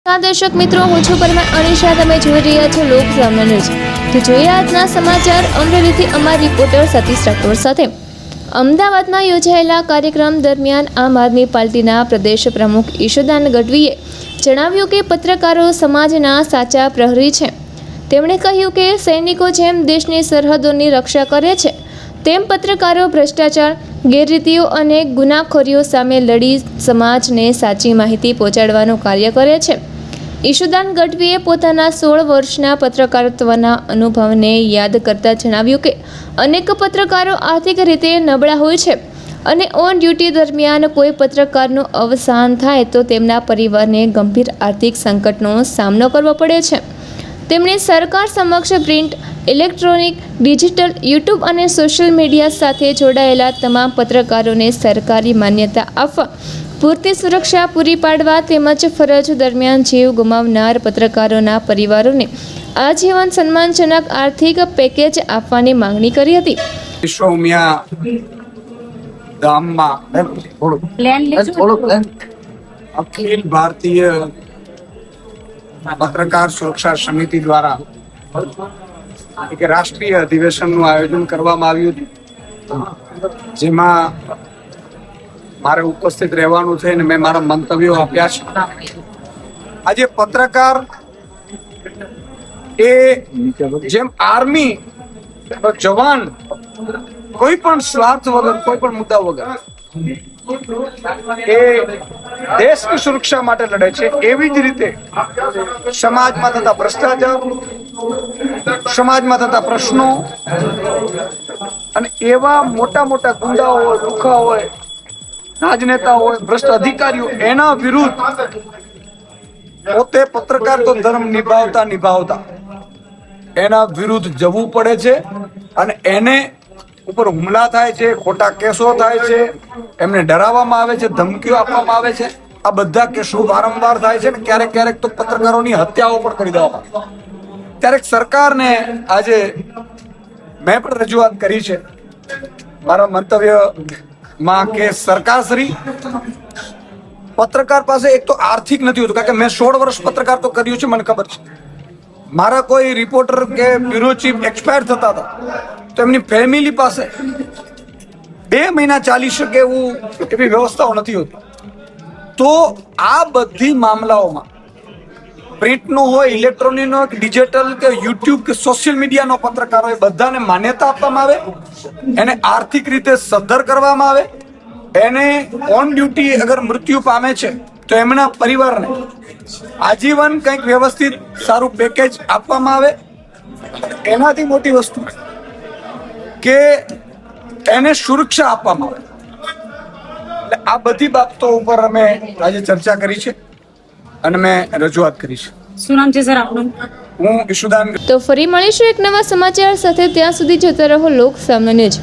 દર્શક મિત્રો, હું છું પરમાર અનિશા. તમે જોઈ રહ્યા છો લોકસામના ન્યૂઝ. તો જોઈએ આજના સમાચાર અમરેલીથી અમારા રિપોર્ટર સતીશ રાઠોડ સાથે. અમદાવાદમાં યોજાયેલા કાર્યક્રમ દરમિયાન આમ આદમી પાર્ટીના પ્રદેશ પ્રમુખ ઈશુદાન ગઢવીએ જણાવ્યું કે પત્રકારો સમાજના સાચા પ્રહરી છે. તેમણે કહ્યું કે સૈનિકો જેમ દેશની સરહદોની રક્ષા કરે છે તેમ પત્રકારો ભ્રષ્ટાચાર, ગેરરીતિઓ અને ગુનાખોરીઓ સામે લડી સમાજને સાચી માહિતી પહોંચાડવાનું કાર્ય કરે છે. ઈશુદાન ગઢવીએ પોતાના 16 વર્ષના પત્રકારત્વના અનુભવને યાદ કરતા જણાવ્યું કે અનેક પત્રકારો આર્થિક રીતે નબળા હોય છે અને ઓન ડ્યુટી દરમિયાન કોઈ પત્રકારનું અવસાન થાય તો તેમના પરિવારને ગંભીર આર્થિક સંકટનો સામનો કરવો પડે છે. તેમણે સરકાર સમક્ષ પ્રિન્ટ, ઇલેક્ટ્રોનિક, ડિજિટલ, યુટ્યુબ અને સોશિયલ મીડિયા સાથે જોડાયેલા તમામ પત્રકારોને સરકારી માન્યતા આપવા, પૂરતી સુરક્ષા પૂરી પાડવા તેમજ ફરજ દરમિયાન જીવ ગુમાવનાર પત્રકારોના પરિવારોને આજીવન સન્માનજનક આર્થિક પેકેજ આપવાની માંગણી કરી હતી. અખિલ ભારતીય પત્રકાર સુરક્ષા સમિતિ દ્વારા એક રાષ્ટ્રીય અધિવેશનનું આયોજન કરવામાં આવ્યું હતું, જેમાં મારે ઉપસ્થિત રહેવાનું છે અને મેં મારા મંતવ્યો આપ્યા છે. આજે પત્રકાર એ જેમ આર્મી જવાન કોઈ પણ સ્વાર્થ વગર, કોઈ પણ મુદ્દા વગર એ દેશની સુરક્ષા માટે લડે છે, એવી જ રીતે સમાજમાં થતા ભ્રષ્ટાચાર, સમાજમાં થતા પ્રશ્નો અને એવા મોટા મોટા ગુંડાઓ હોય, લુખા હોય, રાજનેતા હોય, ભ્રષ્ટ અધિકારીઓ, એના વિરુદ્ધ પોતે પત્રકાર તો ધર્મ નિભાવતા એના વિરુદ્ધ જવું પડે છે અને એને ઉપર હુમલા થાય છે, ખોટા કેસો થાય છે, એમને ડરાવવામાં આવે છે, ધમકીઓ આપવામાં આવે છે. આ બધા કેસો વારંવાર થાય છે ને ક્યારેક ક્યારેક તો પત્રકારોની હત્યાઓ પણ કરી દેવામાં આવે. ત્યારે સરકારને આજે મેં પણ રજૂઆત કરી છે મારા મંતવ્યમાં કે સરકારશ્રી પત્રકાર પાસે એક તો આર્થિક નથી હોતું, કારણ કે મેં 16 વર્ષ પત્રકાર તો કર્યું છે, મને ખબર છે. મારા કોઈ રિપોર્ટર કે બ્યુરો ચીફ એક્સપાયર થતા હતા તો એમની ફેમિલી પાસે 2 મહિના ચાલી શકે એવું એવી વ્યવસ્થાઓ નથી હોતી. તો આ બધી મામલાઓમાં પ્રિન્ટનો હોય, ઇલેક્ટ્રોનિકનો, ડિજિટલ કે યુટ્યુબ કે સોશિયલ મીડિયાનો પત્રકારો એ બધાને માન્યતા આપવામાં આવે, એને આર્થિક રીતે સદ્ધર કરવામાં આવે, એને ઓન ડ્યુટી અગર મૃત્યુ પામે છે તો એમના પરિવારને આજીવન કંઈક વ્યવસ્થિત સારું પેકેજ આપવામાં આવે. એનાથી મોટી વસ્તુ કે એને સુરક્ષા આપવામાં આવે. એટલે આ બધી બાબતો ઉપર અમે આજે ચર્ચા કરી છે અને મેં રજૂઆત કરી છે. શું નામ છે સર આપનું? હું ઈશુદાન. તો ફરી મળીશું એક નવા સમાચાર સાથે. ત્યાં સુધી જોતા રહો લોકસામના ન્યૂઝ.